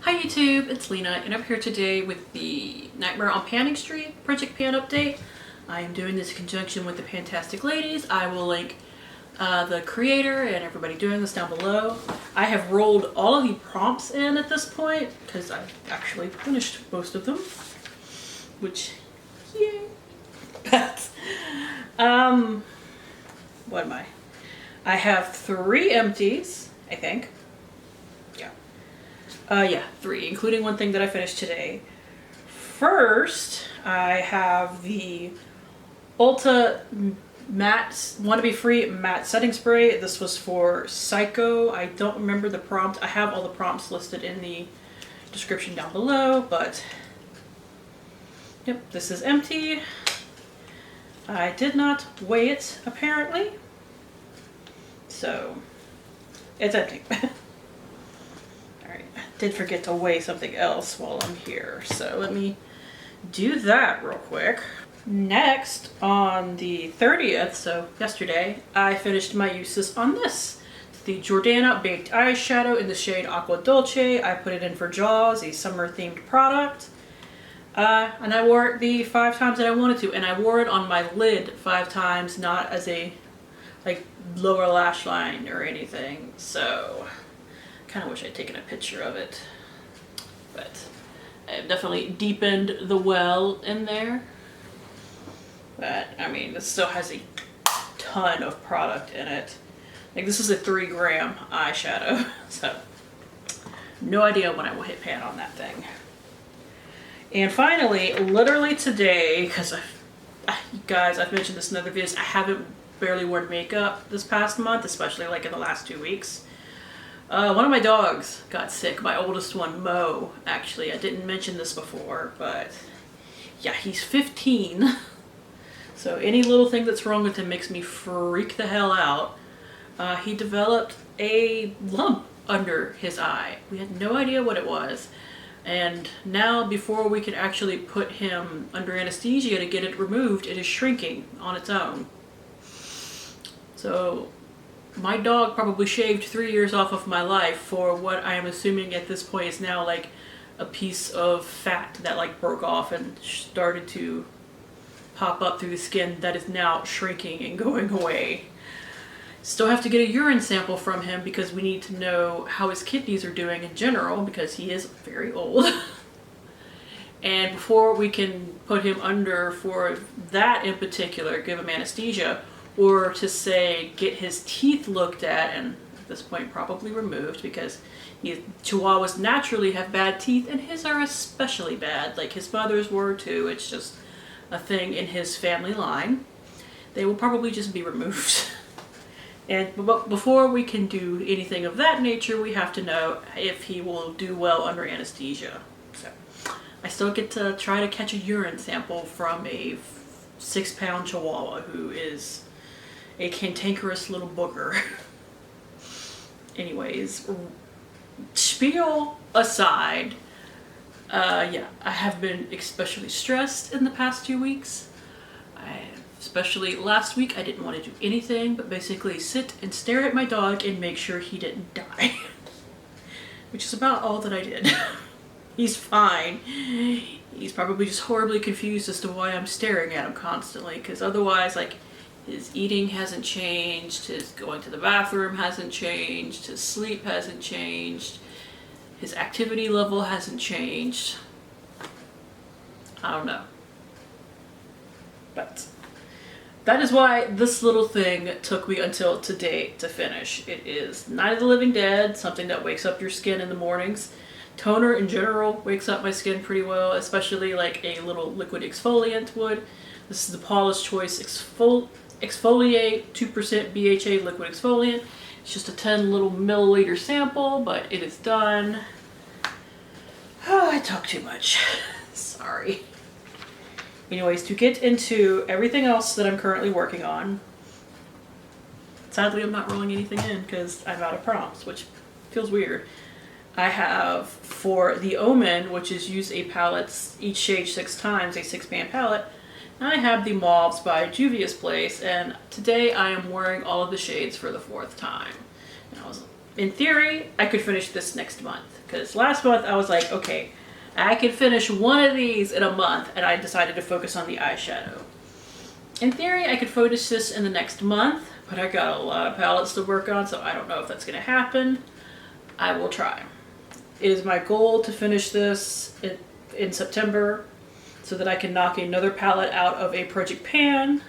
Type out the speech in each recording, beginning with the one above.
Hi YouTube, it's Lena, and I'm here today with the Nightmare on Panning Street Project Pan update. I am doing this in conjunction with the PANtastic ladies. I will link the creator and everybody doing this down below. I have rolled all of the prompts in at this point because I've actually finished most of them, which, yay. But, what am I? I have 3 empties, I think. Yeah, 3, including one thing that I finished today. First, I have the Ulta Matte Wanna Be Free Matte Setting Spray. This was for Psycho. I don't remember the prompt. I have all the prompts listed in the description down below, but yep, this is empty. I did not weigh it, apparently. So, it's empty. Did forget to weigh something else while I'm here, so let me do that real quick. Next, on the 30th, so yesterday, I finished my uses on this. It's the Jordana Baked Eyeshadow in the shade Aqua Dolce. I put it in for Jaws, a summer-themed product. And I wore it the 5 times that I wanted to, and I wore it on my lid 5 times, not as a, like, lower lash line or anything, so kind of wish I'd taken a picture of it, but I've definitely deepened the well in there. But I mean, this still has a ton of product in it. Like, this is a 3-gram eyeshadow, so no idea when I will hit pan on that thing. And finally, literally today, because guys, I've mentioned this in other videos, I haven't barely worn makeup this past month, especially like in the last 2 weeks. One of my dogs got sick, my oldest one, Mo, actually. I didn't mention this before, but yeah, he's 15. So any little thing that's wrong with him makes me freak the hell out. He developed a lump under his eye. We had no idea what it was. And now, before we could actually put him under anesthesia to get it removed, it is shrinking on its own. So my dog probably shaved 3 years off of my life for what I am assuming at this point is now like a piece of fat that like broke off and started to pop up through the skin that is now shrinking and going away. Still have to get a urine sample from him because we need to know how his kidneys are doing in general because he is very old. And before we can put him under for that in particular, give him anesthesia, or to say get his teeth looked at and at this point probably removed because Chihuahuas naturally have bad teeth and his are especially bad, like his mother's were too. It's just a thing in his family line. They will probably just be removed. And before we can do anything of that nature, we have to know if he will do well under anesthesia. So I still get to try to catch a urine sample from a 6-pound Chihuahua who is a cantankerous little booger. Anyways, spiel aside, yeah, I have been especially stressed in the past 2 weeks. Especially last week, I didn't want to do anything but basically sit and stare at my dog and make sure he didn't die. Which is about all that I did. He's fine. He's probably just horribly confused as to why I'm staring at him constantly, because otherwise, like, his eating hasn't changed, his going to the bathroom hasn't changed, his sleep hasn't changed, his activity level hasn't changed. I don't know. But that is why this little thing took me until today to finish. It is Night of the Living Dead, something that wakes up your skin in the mornings. Toner in general wakes up my skin pretty well, especially like a little liquid exfoliant would. This is the Paula's Choice Exfoliate 2% BHA liquid exfoliant. It's just a 10 little milliliter sample, but it is done. Oh, I talk too much. Sorry. Anyways, to get into everything else that I'm currently working on, sadly I'm not rolling anything in because I'm out of prompts, which feels weird. I have, for the Omen, which is use a palette, each shade 6 times, a 6-pan palette, I have the Mauves by Juvia's Place, and today I am wearing all of the shades for the 4th time. And I was in theory, I could finish this next month. Because last month I was like, okay, I could finish one of these in a month, and I decided to focus on the eyeshadow. In theory, I could finish this in the next month, but I got a lot of palettes to work on, so I don't know if that's going to happen. I will try. It is my goal to finish this in September so that I can knock another palette out of a Project Pan.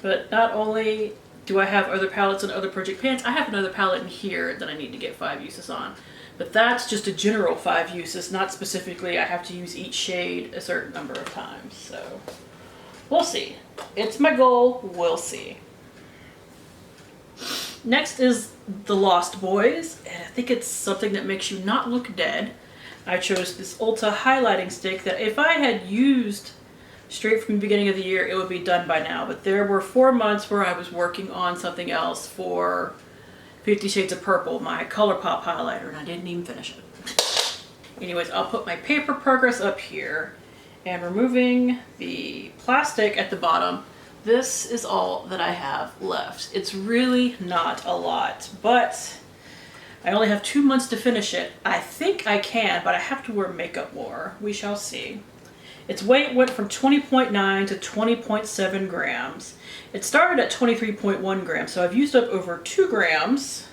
But not only do I have other palettes and other Project Pans, I have another palette in here that I need to get 5 uses on. But that's just a general 5 uses, not specifically I have to use each shade a certain number of times. So we'll see. It's my goal. We'll see. Next is The Lost Boys, and I think it's something that makes you not look dead. I chose this Ulta highlighting stick that if I had used straight from the beginning of the year, it would be done by now. But there were 4 months where I was working on something else for 50 Shades of Purple, my ColourPop highlighter, and I didn't even finish it. Anyways, I'll put my paper progress up here, and removing the plastic at the bottom, this is all that I have left. It's really not a lot, but I only have 2 months to finish it. I think I can, but I have to wear makeup more. We shall see. Its weight went from 20.9 to 20.7 grams. It started at 23.1 grams, so I've used up over 2 grams.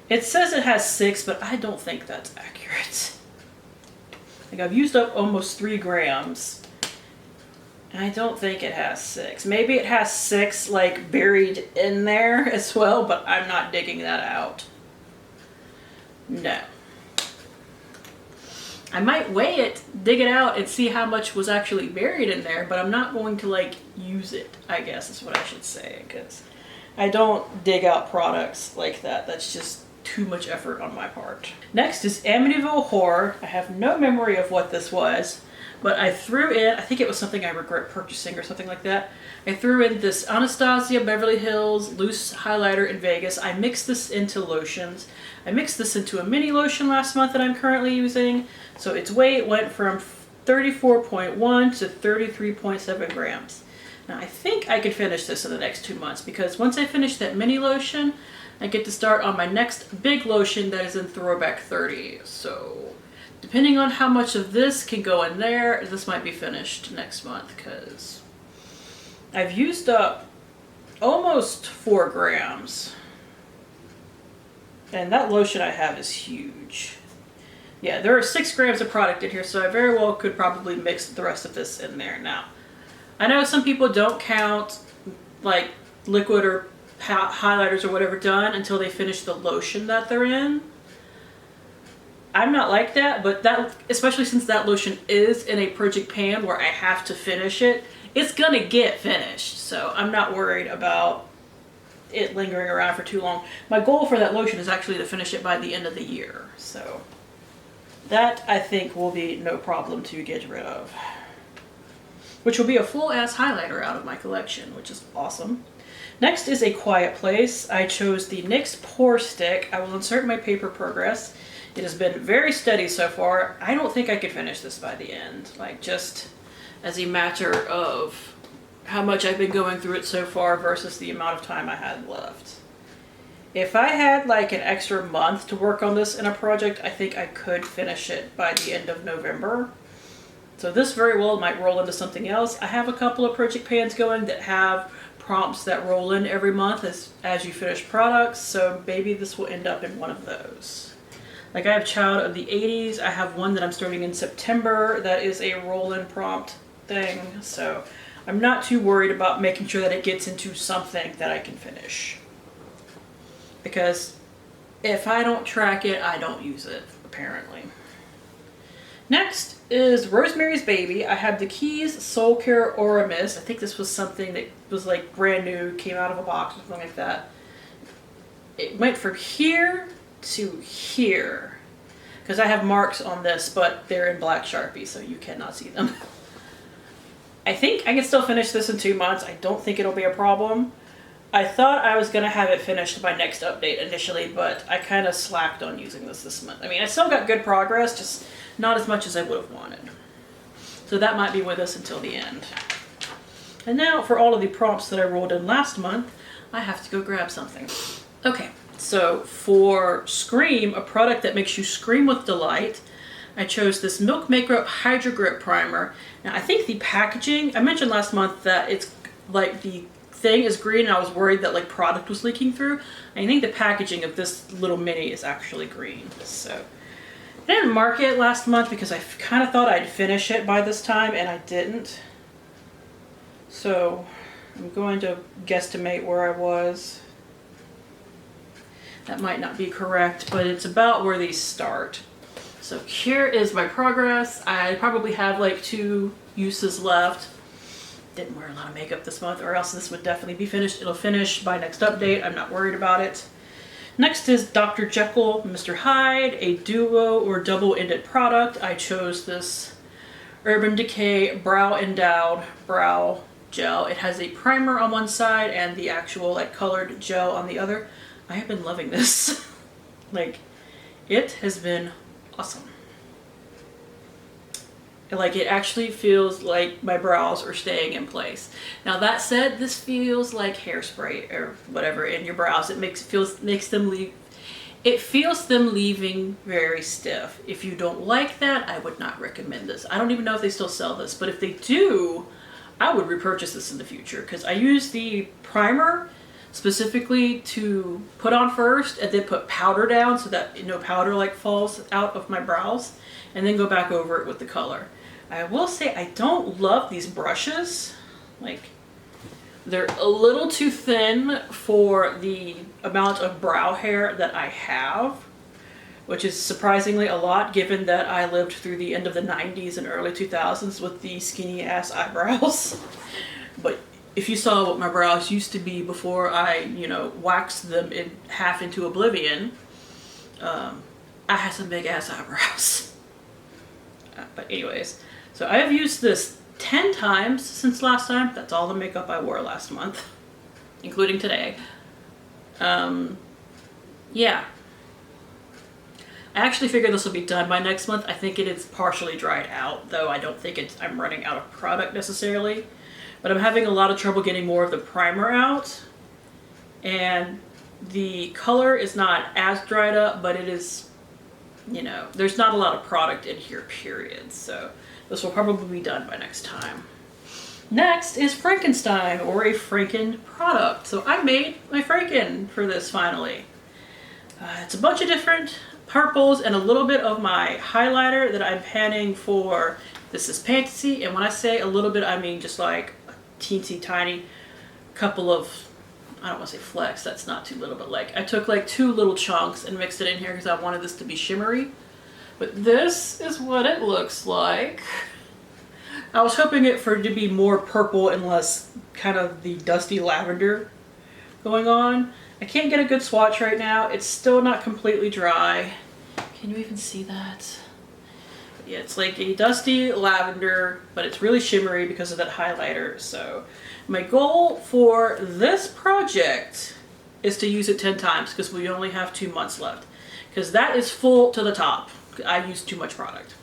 It says it has 6, but I don't think that's accurate. Like, I've used up almost 3 grams. I don't think it has 6. Maybe it has 6 like buried in there as well, but I'm not digging that out. No. I might weigh it, dig it out, and see how much was actually buried in there, but I'm not going to like use it, I guess is what I should say, because I don't dig out products like that. That's just too much effort on my part. Next is Amityville Horror. I have no memory of what this was, but I threw in, I think it was something I regret purchasing or something like that. I threw in this Anastasia Beverly Hills loose highlighter in Vegas. I mixed this into lotions. I mixed this into a mini lotion last month that I'm currently using. So its weight went from 34.1 to 33.7 grams. Now I think I can finish this in the next 2 months, because once I finish that mini lotion, I get to start on my next big lotion that is in Throwback 30. So depending on how much of this can go in there, this might be finished next month, because I've used up almost 4 grams. And that lotion I have is huge. Yeah, there are 6 grams of product in here, so I very well could probably mix the rest of this in there. Now, I know some people don't count like liquid or highlighters or whatever done until they finish the lotion that they're in. I'm not like that, but that, especially since that lotion is in a Project Pan where I have to finish it, it's gonna get finished. So I'm not worried about it lingering around for too long. My goal for that lotion is actually to finish it by the end of the year. So that I think will be no problem to get rid of. Which will be a full ass highlighter out of my collection, which is awesome. Next is A Quiet Place. I chose the NYX Pore Stick. I will insert my paper progress. It has been very steady so far. I don't think I could finish this by the end. Like, just as a matter of how much I've been going through it so far versus the amount of time I had left. If I had like an extra month to work on this in a project, I think I could finish it by the end of November. So this very well might roll into something else. I have a couple of Project Pans going that have prompts that roll in every month as you finish products, so maybe this will end up in one of those. Like, I have Child of the 80s. I have one that I'm starting in September that is a roll-in prompt thing, so I'm not too worried about making sure that it gets into something that I can finish. Because if I don't track it, I don't use it, apparently. Next is Rosemary's Baby. I have the Keys Soul Care Aura Mist. I think this was something that was like brand new, came out of a box or something like that. It went from here to here, because I have marks on this, but they're in black Sharpie, so you cannot see them. I think I can still finish this in 2 months. I don't think it'll be a problem. I thought I was going to have it finished by next update initially, but I kind of slacked on using this month. I mean, I still got good progress, just not as much as I would have wanted. So that might be with us until the end. And now for all of the prompts that I rolled in last month, I have to go grab something. Okay, So for Scream, a product that makes you scream with delight, I chose this Milk Makeup Hydra Grip Primer. Now I think the packaging, I mentioned last month that it's like the thing is green and I was worried that like product was leaking through. I think the packaging of this little mini is actually green. So I didn't mark it last month because I kind of thought I'd finish it by this time and I didn't. So I'm going to guesstimate where I was. That might not be correct, but it's about where these start. So here is my progress. I probably have like 2 uses left. Didn't wear a lot of makeup this month or else this would definitely be finished. It'll finish by next update. I'm not worried about it. Next is Dr. Jekyll, Mr. Hyde, a duo or double-ended product. I chose this Urban Decay Brow Endowed Brow Gel. It has a primer on one side and the actual like colored gel on the other. I have been loving this. Like, it has been awesome. Like, it actually feels like my brows are staying in place. Now that said, this feels like hairspray or whatever in your brows. It feels them leaving very stiff. If you don't like that, I would not recommend this. I don't even know if they still sell this, but if they do, I would repurchase this in the future because I use the primer specifically to put on first and then put powder down so that no powder like falls out of my brows, and then go back over it with the color. I will say I don't love these brushes. Like, they're a little too thin for the amount of brow hair that I have, which is surprisingly a lot given that I lived through the end of the 90s and early 2000s with the skinny ass eyebrows. But if you saw what my brows used to be before I, you know, waxed them in half into oblivion, I had some big ass eyebrows. But anyways, so I have used this 10 times since last time. That's all the makeup I wore last month, including today. Yeah. I actually figure this will be done by next month. I think it is partially dried out, though I don't think I'm running out of product necessarily. But I'm having a lot of trouble getting more of the primer out. And the color is not as dried up, but it is, you know, there's not a lot of product in here, period. So this will probably be done by next time. Next is Frankenstein, or a Franken product. So I made my Franken for this finally. It's a bunch of different purples and a little bit of my highlighter that I'm panning for. This is PANtastic, and when I say a little bit, I mean just like a teensy tiny couple of, I don't want to say flecks, that's not too little, but like I took like 2 little chunks and mixed it in here because I wanted this to be shimmery. But this is what it looks like. I was hoping for it to be more purple and less kind of the dusty lavender going on. I can't get a good swatch right now. It's still not completely dry. Can you even see that? But yeah, it's like a dusty lavender, but it's really shimmery because of that highlighter. So my goal for this project is to use it 10 times because we only have 2 months left. Because that is full to the top. I used too much product.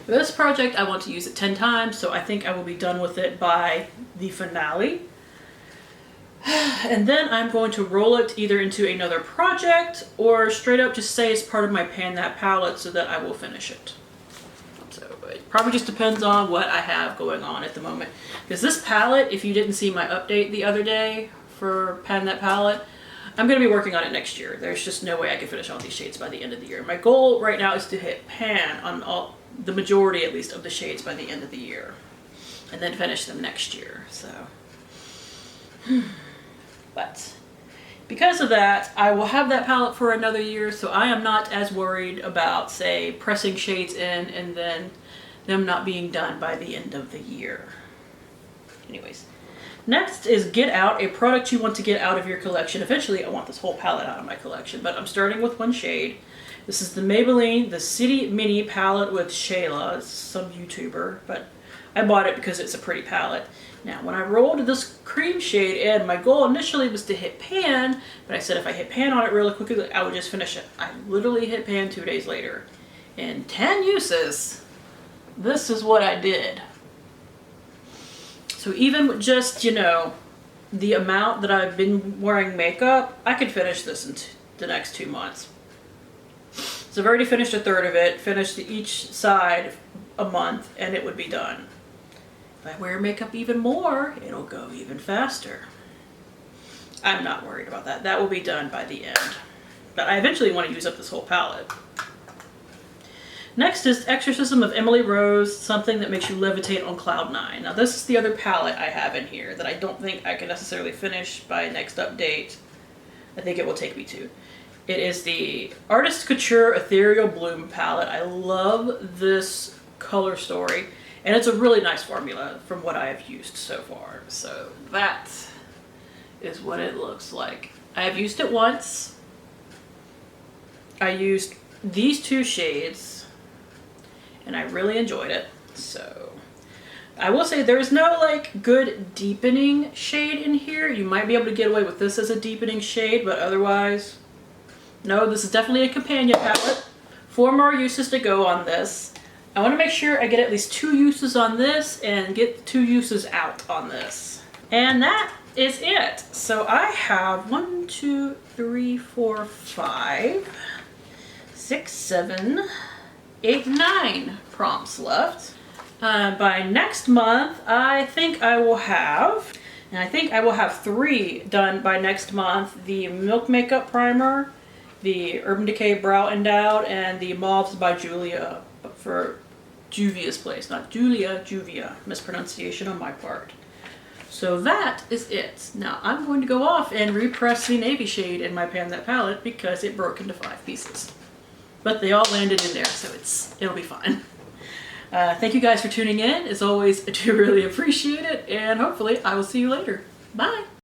For this project, I want to use it 10 times, so I think I will be done with it by the finale. And then I'm going to roll it either into another project or straight up just say it's part of my Pan That palette so that I will finish it. So it probably just depends on what I have going on at the moment. Because this palette, if you didn't see my update the other day for Pan That palette, I'm going to be working on it next year. There's just no way I can finish all these shades by the end of the year. My goal right now is to hit pan on the majority at least of the shades by the end of the year. And then finish them next year. So, but because of that, I will have that palette for another year, so I am not as worried about, say, pressing shades in and then them not being done by the end of the year. Anyways, next is get out a product you want to get out of your collection. Eventually, I want this whole palette out of my collection, but I'm starting with one shade. This is the Maybelline, the City Mini palette with Shayla. It's some YouTuber, but I bought it because it's a pretty palette. Now, when I rolled this cream shade in, my goal initially was to hit pan, but I said if I hit pan on it really quickly, I would just finish it. I literally hit pan 2 days later. In 10 uses, this is what I did. So even with just, you know, the amount that I've been wearing makeup, I could finish this in the next 2 months. So I've already finished a third of it, finished each side a month, and it would be done. If I wear makeup even more, it'll go even faster. I'm not worried about that. That will be done by the end. But I eventually want to use up this whole palette. Next is Exorcism of Emily Rose, something that makes you levitate on cloud 9. Now this is the other palette I have in here that I don't think I can necessarily finish by next update. I think it will take me to. It is the Artist Couture Ethereal Bloom palette. I love this color story, and it's a really nice formula from what I have used so far. So that is what it looks like. I have used it once. I used these 2 shades, and I really enjoyed it. So I will say there's no like good deepening shade in here. You might be able to get away with this as a deepening shade, but otherwise, no, this is definitely a companion palette. 4 more uses to go on this. I want to make sure I get at least 2 uses on this and get 2 uses out on this. And that is it. So I have 1, 2, 3, 4, 5, 6, 7, 8, 9 prompts left. By next month, I think I will have 3 done by next month. The Milk Makeup Primer, the Urban Decay Brow Endowed, and the Mauves by Julia, for Juvia's Place, not Julia, Juvia. Mispronunciation on my part. So that is it. Now I'm going to go off and repress the navy shade in my Pan That palette because it broke into 5 pieces. But they all landed in there, so it'll be fine. Thank you guys for tuning in. As always, I do really appreciate it, and hopefully I will see you later. Bye!